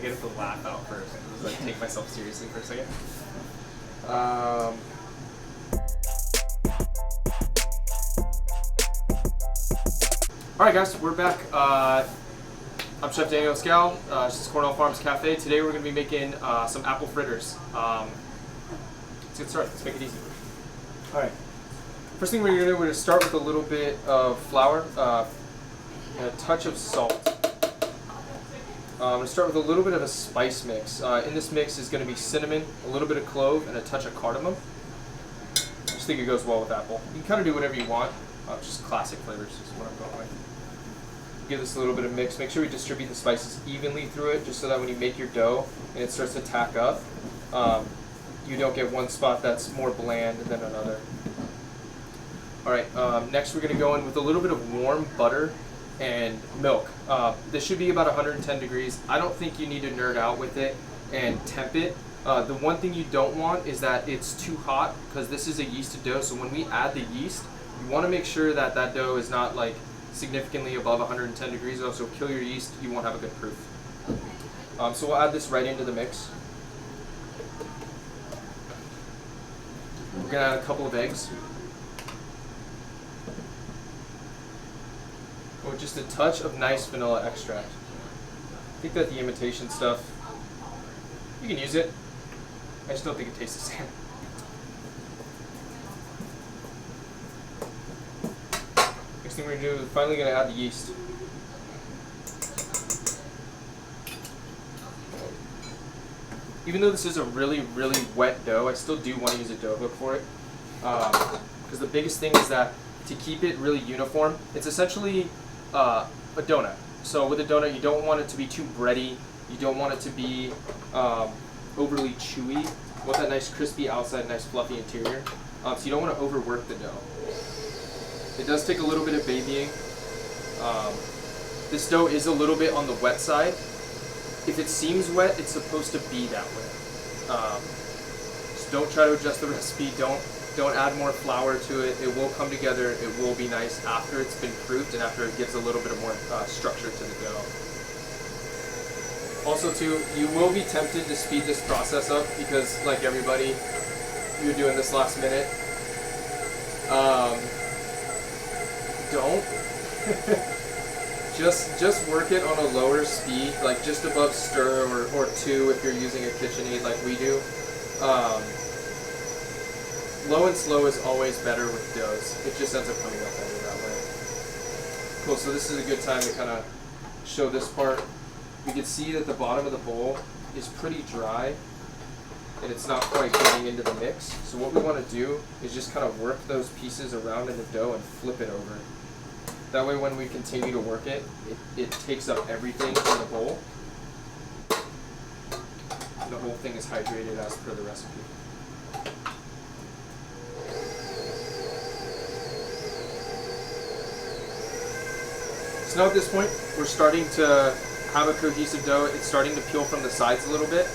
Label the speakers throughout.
Speaker 1: get the laugh out first. Just like take myself seriously for a second. Alright guys, we're back. I'm Chef Daniel Escalle. This is Cornell Farm Cafe. Today we're going to be making some apple fritters. Let's get started. Let's make it easy. Alright. First thing we're going to do, we're going to start with a little bit of flour and a touch of salt. I'm going to start with a little bit of a spice mix. In this mix is going to be cinnamon, a little bit of clove, and a touch of cardamom. I just think it goes well with apple. You can kind of do whatever you want. Just classic flavors is what I'm going with. Give this a little bit of mix. Make sure we distribute the spices evenly through it, just so that when you make your dough and it starts to tack up, you don't get one spot that's more bland than another. Alright, next we're going to go in with a little bit of warm butter and milk. This should be about 110 degrees. I don't think you need to nerd out with it and temp it. The one thing you don't want is that it's too hot, because this is a yeasted dough, so when we add the yeast, you want to make sure that that dough is not like significantly above 110 degrees, or else you'll kill your yeast, you won't have a good proof. So we'll add this right into the mix. We're going to add a couple of eggs. With just a touch of nice vanilla extract. I think that the imitation stuff, you can use it. I just don't think it tastes the same. Next thing we're going to do is finally going to add the yeast. Even though this is a really, really wet dough, I still do want to use a dough hook for it. Because the biggest thing is that to keep it really uniform, it's essentially a donut. So with a donut, you don't want it to be too bready. You don't want it to be overly chewy. You want that nice crispy outside, nice fluffy interior. So you don't want to overwork the dough. It does take a little bit of babying. This dough is a little bit on the wet side. If it seems wet, it's supposed to be that way. So don't try to adjust the recipe. Don't add more flour to it. It will come together. It will be nice after it's been proofed and after it gives a little bit of more structure to the dough. Also too, you will be tempted to speed this process up because, like everybody, you're doing this last minute. Don't. just work it on a lower speed, like just above stir or 2 if you're using a KitchenAid like we do. Low and slow is always better with doughs. It just ends up coming out better that way. Cool, so this is a good time to kind of show this part. You can see that the bottom of the bowl is pretty dry and it's not quite getting into the mix. So what we want to do is just kind of work those pieces around in the dough and flip it over. That way when we continue to work it, it takes up everything in the bowl. And the whole thing is hydrated as per the recipe. So now at this point, we're starting to have a cohesive dough. It's starting to peel from the sides a little bit.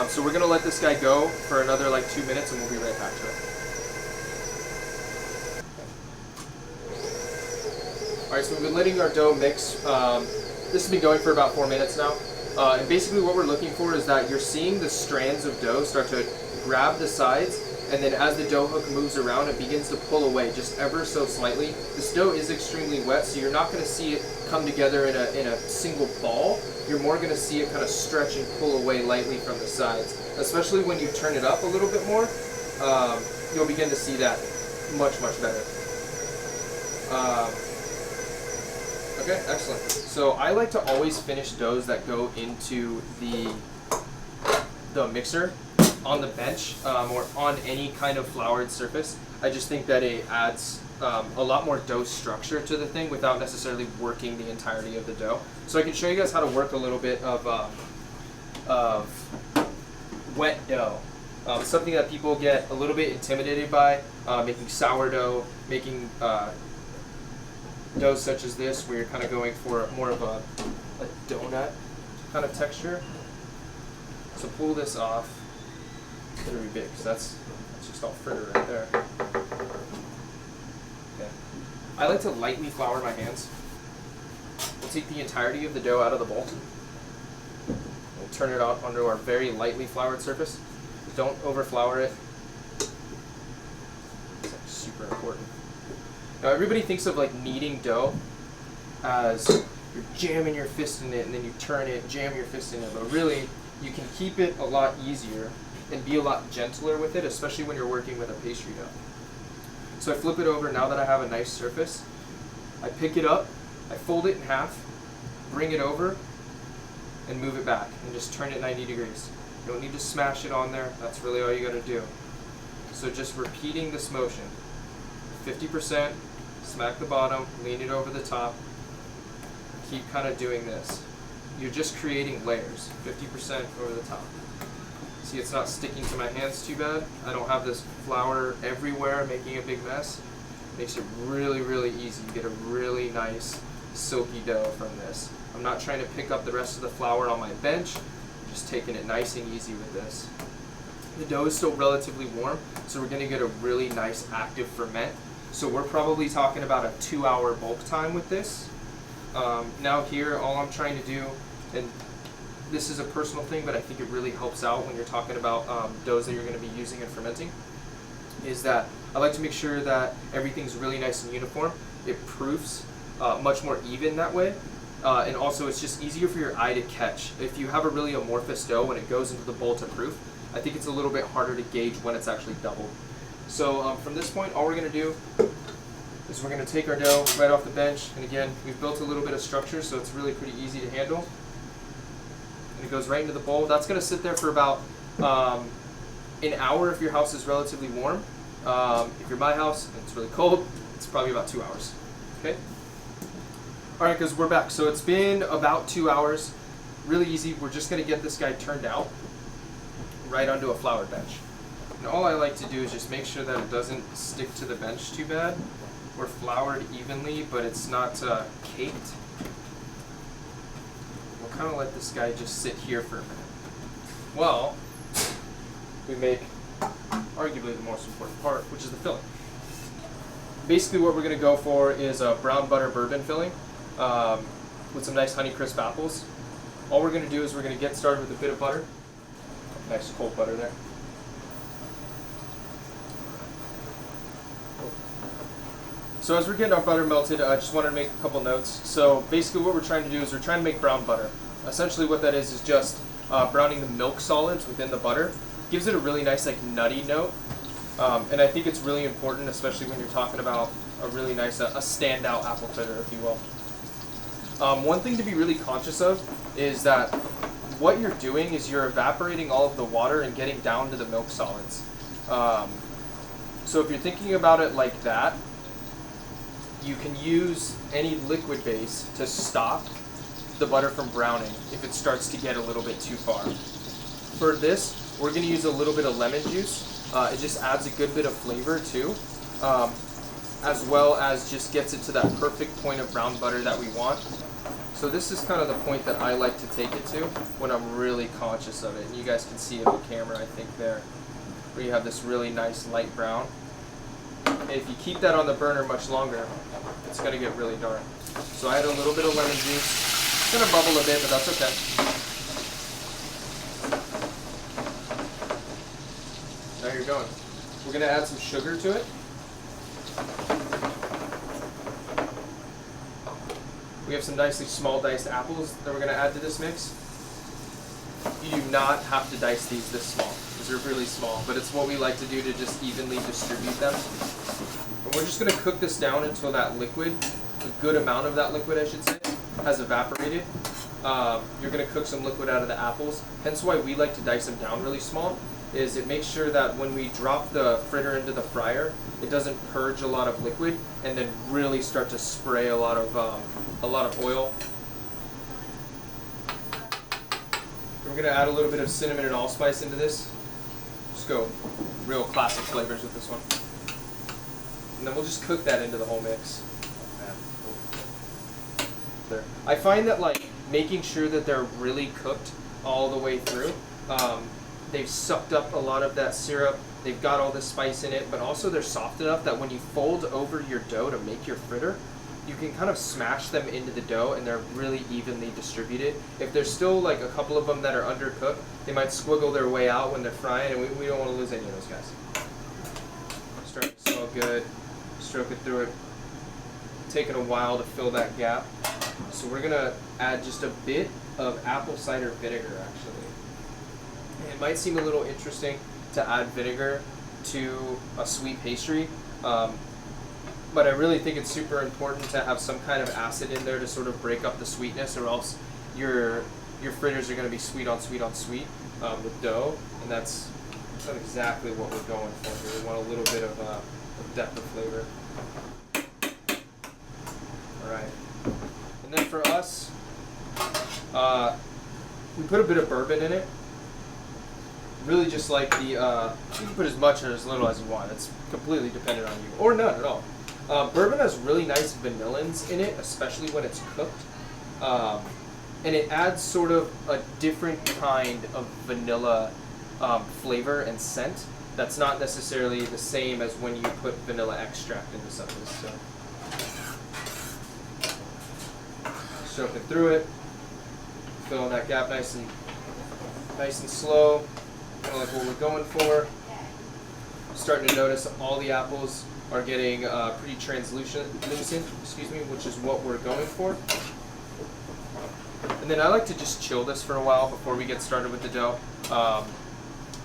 Speaker 1: So we're going to let this guy go for another like 2 minutes and we'll be right back to it. Alright, so we've been letting our dough mix. This has been going for about 4 minutes now. And basically what we're looking for is that you're seeing the strands of dough start to grab the sides, and then as the dough hook moves around, it begins to pull away just ever so slightly. This dough is extremely wet, so you're not going to see it come together in a single ball. You're more going to see it kind of stretch and pull away lightly from the sides. Especially when you turn it up a little bit more, you'll begin to see that much, much better. Okay, excellent. So I like to always finish doughs that go into the mixer on the bench or on any kind of floured surface. I just think that it adds a lot more dough structure to the thing without necessarily working the entirety of the dough. So I can show you guys how to work a little bit of wet dough. Something that people get a little bit intimidated by, making sourdough, making doughs such as this, where you're kind of going for more of a donut kind of texture. So pull this off. It's gonna be big, because that's just all fritter right there. Okay. I like to lightly flour my hands. We'll take the entirety of the dough out of the bowl. We'll turn it out onto our very lightly floured surface. Don't over-flour it. It's like super important. Now everybody thinks of like kneading dough as you're jamming your fist in it and then you turn it, jam your fist in it, but really you can keep it a lot easier and be a lot gentler with it, especially when you're working with a pastry dough. So I flip it over now that I have a nice surface. I pick it up, I fold it in half, bring it over, and move it back, and just turn it 90 degrees. You don't need to smash it on there, that's really all you gotta do. So just repeating this motion. 50%, smack the bottom, lean it over the top, keep kind of doing this. You're just creating layers, 50% over the top. See, it's not sticking to my hands too bad. I don't have this flour everywhere making a big mess. Makes it really, really easy. You get a really nice silky dough from this. I'm not trying to pick up the rest of the flour on my bench. I'm just taking it nice and easy with this. The dough is still relatively warm, so we're gonna get a really nice active ferment. So we're probably talking about a 2-hour bulk time with this. Now here, all I'm trying to do, and this is a personal thing, but I think it really helps out when you're talking about doughs that you're gonna be using and fermenting, is that I like to make sure that everything's really nice and uniform. It proofs much more even that way. And also it's just easier for your eye to catch. If you have a really amorphous dough when it goes into the bowl to proof, I think it's a little bit harder to gauge when it's actually doubled. So from this point, all we're gonna do is we're gonna take our dough right off the bench. And again, we've built a little bit of structure, so it's really pretty easy to handle. And it goes right into the bowl. That's gonna sit there for about an hour if your house is relatively warm. If you're my house and it's really cold, it's probably about 2 hours, okay? All right, guys, we're back. So it's been about 2 hours. Really easy. We're just gonna get this guy turned out right onto a floured bench. And all I like to do is just make sure that it doesn't stick to the bench too bad. We're floured evenly, but it's not caked. We'll kind of let this guy just sit here for a minute. Well, we make arguably the most important part, which is the filling. Basically what we're going to go for is a brown butter bourbon filling with some nice Honeycrisp apples. All we're going to do is we're going to get started with a bit of butter. Nice cold butter there. So as we're getting our butter melted, I just wanted to make a couple notes. So basically what we're trying to do is we're trying to make brown butter. Essentially what that is just browning the milk solids within the butter. Gives it a really nice like nutty note. And I think it's really important, especially when you're talking about a really nice, a standout apple fritter, if you will. One thing to be really conscious of is that what you're doing is you're evaporating all of the water and getting down to the milk solids. So if you're thinking about it like that, you can use any liquid base to stop the butter from browning if it starts to get a little bit too far. For this, we're going to use a little bit of lemon juice. It just adds a good bit of flavor too, as well as just gets it to that perfect point of brown butter that we want. So this is kind of the point that I like to take it to when I'm really conscious of it. And you guys can see it on camera, I think, there, where you have this really nice light brown. And if you keep that on the burner much longer, it's going to get really dark. So I add a little bit of lemon juice. It's going to bubble a bit, but that's okay. Now you're going. We're going to add some sugar to it. We have some nicely small diced apples that we're going to add to this mix. You do not have to dice these this small. These are really small, but it's what we like to do to just evenly distribute them. And we're just going to cook this down until that liquid, a good amount of that liquid I should say, has evaporated. You're going to cook some liquid out of the apples. Hence why we like to dice them down really small, is it makes sure that when we drop the fritter into the fryer, it doesn't purge a lot of liquid and then really start to spray a lot of oil. We're going to add a little bit of cinnamon and allspice into this. Just go real classic flavors with this one. And then we'll just cook that into the whole mix. I find that like making sure that they're really cooked all the way through. They've sucked up a lot of that syrup. They've got all the spice in it, but also they're soft enough that when you fold over your dough to make your fritter, you can kind of smash them into the dough and they're really evenly distributed. If there's still like a couple of them that are undercooked, they might squiggle their way out when they're frying, and we don't want to lose any of those guys. Start to smell good, stroke it through it. Taking a while to fill that gap. So we're gonna add just a bit of apple cider vinegar actually. It might seem a little interesting to add vinegar to a sweet pastry, but I really think it's super important to have some kind of acid in there to sort of break up the sweetness, or else your fritters are going to be sweet on sweet on sweet with dough, and that's exactly what we're going for here. We want a little bit of depth of flavor. All right, and then for us, we put a bit of bourbon in it. Really just like the, you can put as much or as little as you want. It's completely dependent on you, or none at all. Bourbon has really nice vanillins in it, especially when it's cooked. And it adds sort of a different kind of vanilla flavor and scent that's not necessarily the same as when you put vanilla extract into some of this stuff. Stroking through it, filling that gap nice and slow. Kind of like what we're going for. Starting to notice all the apples are getting pretty translucent, which is what we're going for. And then I like to just chill this for a while before we get started with the dough.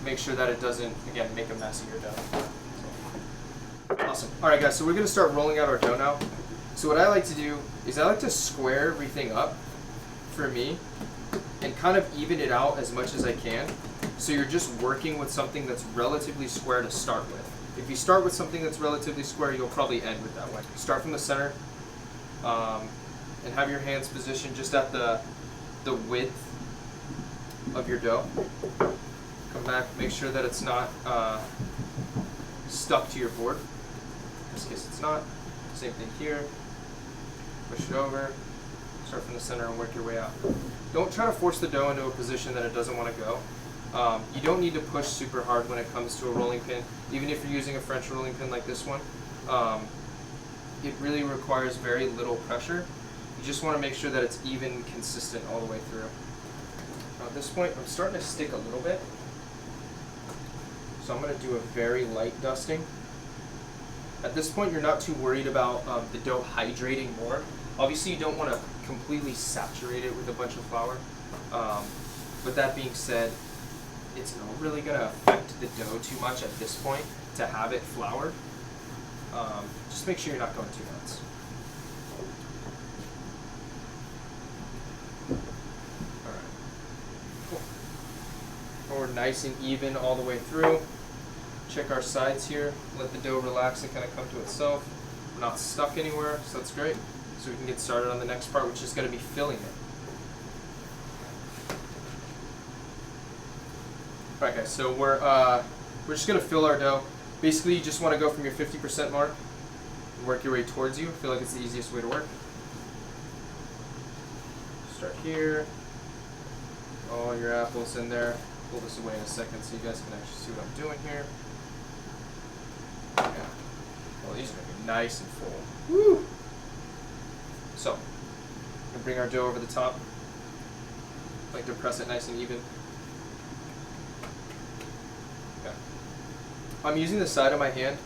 Speaker 1: Make sure that it doesn't, again, make a mess of your dough. Awesome. All right, guys, so we're going to start rolling out our dough now. So what I like to do is I like to square everything up for me and kind of even it out as much as I can. So you're just working with something that's relatively square to start with. If you start with something that's relatively square, you'll probably end with that way. Start from the center and have your hands positioned just at the width of your dough. Come back, make sure that it's not stuck to your board. In this case it's not. Same thing here. Push it over. Start from the center and work your way out. Don't try to force the dough into a position that it doesn't want to go. You don't need to push super hard when it comes to a rolling pin, even if you're using a French rolling pin like this one. It really requires very little pressure. You just want to make sure that it's even consistent all the way through. Now at this point, I'm starting to stick a little bit. So I'm going to do a very light dusting. At this point, you're not too worried about the dough hydrating more. Obviously, you don't want to completely saturate it with a bunch of flour. But that being said, it's not really going to affect the dough too much at this point to have it floured. Just make sure you're not going too nuts. Alright, cool. We're nice and even all the way through. Check our sides here. Let the dough relax and kind of come to itself. We're not stuck anywhere, so that's great. So we can get started on the next part, which is going to be filling it. Alright guys, so we're just going to fill our dough. Basically, you just want to go from your 50% mark and work your way towards you. I feel like it's the easiest way to work. Start here. All your apples in there. Pull this away in a second so you guys can actually see what I'm doing here. Yeah. Well, these are going to be nice and full. Woo! So, we're going to bring our dough over the top. Like to press it nice and even. Okay. I'm using the side of my hand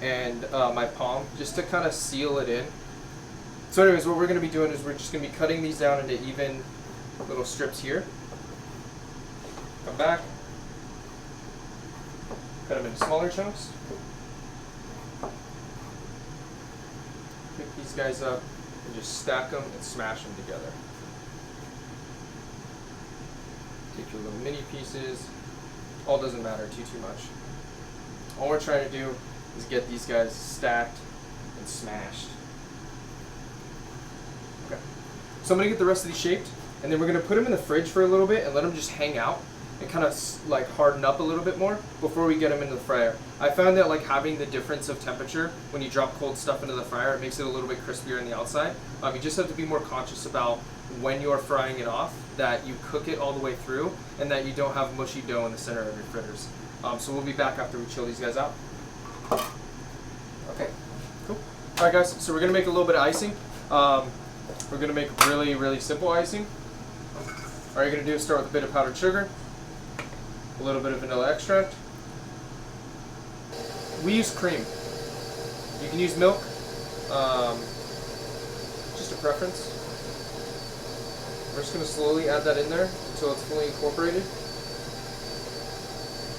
Speaker 1: and my palm just to kind of seal it in. So anyways, what we're going to be doing is we're just going to be cutting these down into even little strips here. Come back. Cut them into smaller chunks. Pick these guys up and just stack them and smash them together. Take your little mini pieces. All doesn't matter too much. All we're trying to do is get these guys stacked and smashed. Okay. So I'm going to get the rest of these shaped, and then we're going to put them in the fridge for a little bit and let them just hang out and kind of like harden up a little bit more before we get them into the fryer. I found that like having the difference of temperature when you drop cold stuff into the fryer, it makes it a little bit crispier on the outside. You just have to be more conscious about when you're frying it off, that you cook it all the way through and that you don't have mushy dough in the center of your fritters. So we'll be back after we chill these guys out. Okay, cool. All right guys, so we're gonna make a little bit of icing. We're gonna make really, really simple icing. All you're gonna do is start with a bit of powdered sugar, a little bit of vanilla extract. We use cream. You can use milk, just a preference. We're just gonna slowly add that in there until it's fully incorporated.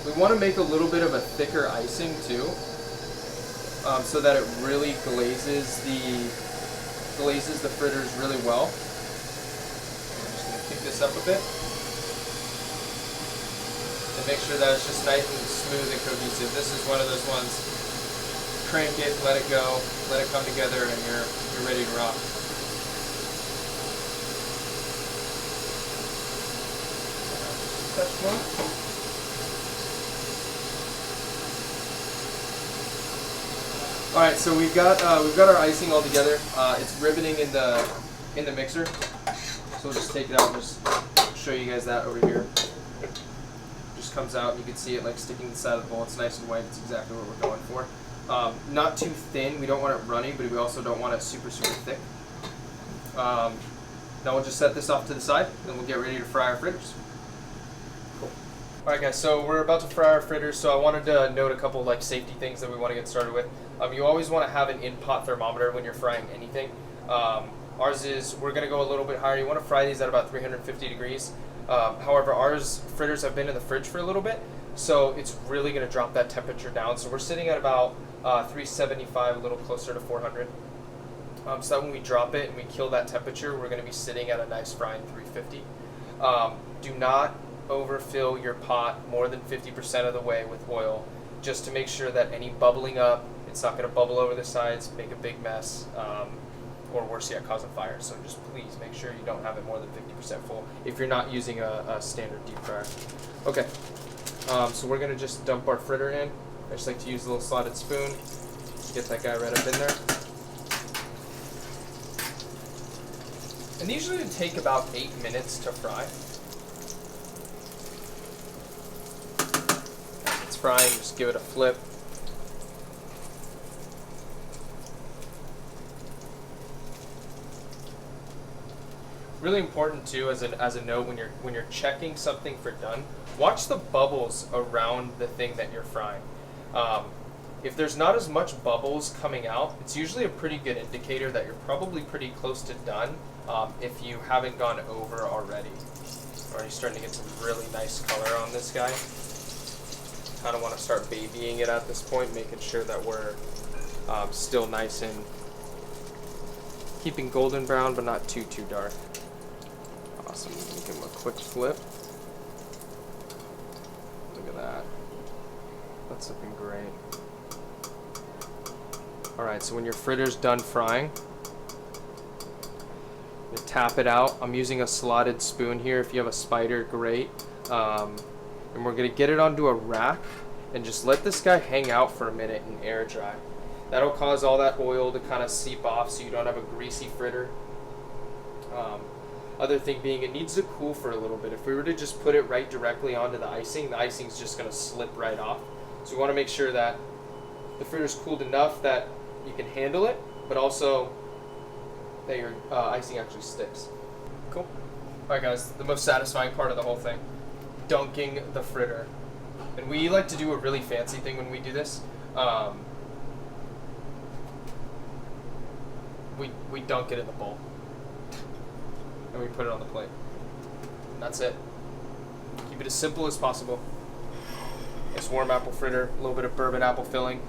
Speaker 1: We want to make a little bit of a thicker icing too, so that it really glazes the fritters really well. I'm just going to kick this up a bit and make sure that it's just nice and smooth and cohesive. This is one of those ones, crank it, let it go, let it come together, and you're ready to rock. Touch more. All right, so we've got our icing all together. It's ribboning in the mixer, so we'll just take it out and just show you guys that over here. Just comes out, and you can see it like sticking to the side of the bowl. It's nice and white. It's exactly what we're going for. Not too thin. We don't want it runny, but we also don't want it super thick. Now we'll just set this off to the side, and we'll get ready to fry our fritters. Cool. All right, guys. So we're about to fry our fritters. So I wanted to note a couple like safety things that we want to get started with. You always want to have an in-pot thermometer when you're frying anything. Ours is, we're going to go a little bit higher. You want to fry these at about 350 degrees. However, ours fritters have been in the fridge for a little bit, so it's really going to drop that temperature down. So we're sitting at about 375, a little closer to 400. So that when we drop it and we kill that temperature, we're going to be sitting at a nice frying 350. Do not overfill your pot more than 50% of the way with oil, just to make sure that any bubbling up, it's not going to bubble over the sides, make a big mess, or worse yet, cause a fire. So just please make sure you don't have it more than 50% full if you're not using a standard deep fryer. Okay, so we're going to just dump our fritter in. I just like to use a little slotted spoon to get that guy right up in there. And these usually take about 8 minutes to fry. As it's frying, just give it a flip. Really important too, as a note, when you're checking something for done, watch the bubbles around the thing that you're frying. If there's not as much bubbles coming out, it's usually a pretty good indicator that you're probably pretty close to done. If you haven't gone over already, already starting to get some really nice color on this guy. Kind of want to start babying it at this point, making sure that we're still nice and keeping golden brown, but not too dark. Awesome. Give him a quick flip. Look at that. That's looking great. Alright, so when your fritter's done frying, you tap it out. I'm using a slotted spoon here. If you have a spider, great. And we're going to get it onto a rack and just let this guy hang out for a minute and air dry. That'll cause all that oil to kind of seep off so you don't have a greasy fritter. Other thing being, it needs to cool for a little bit. If we were to just put it right directly onto the icing's just going to slip right off. So we want to make sure that the fritter's cooled enough that you can handle it, but also that your icing actually sticks. Cool. Alright guys, the most satisfying part of the whole thing, dunking the fritter. And we like to do a really fancy thing when we do this. We dunk it in the bowl. And we put it on the plate. And that's it. Keep it as simple as possible. Nice warm apple fritter, a little bit of bourbon apple filling.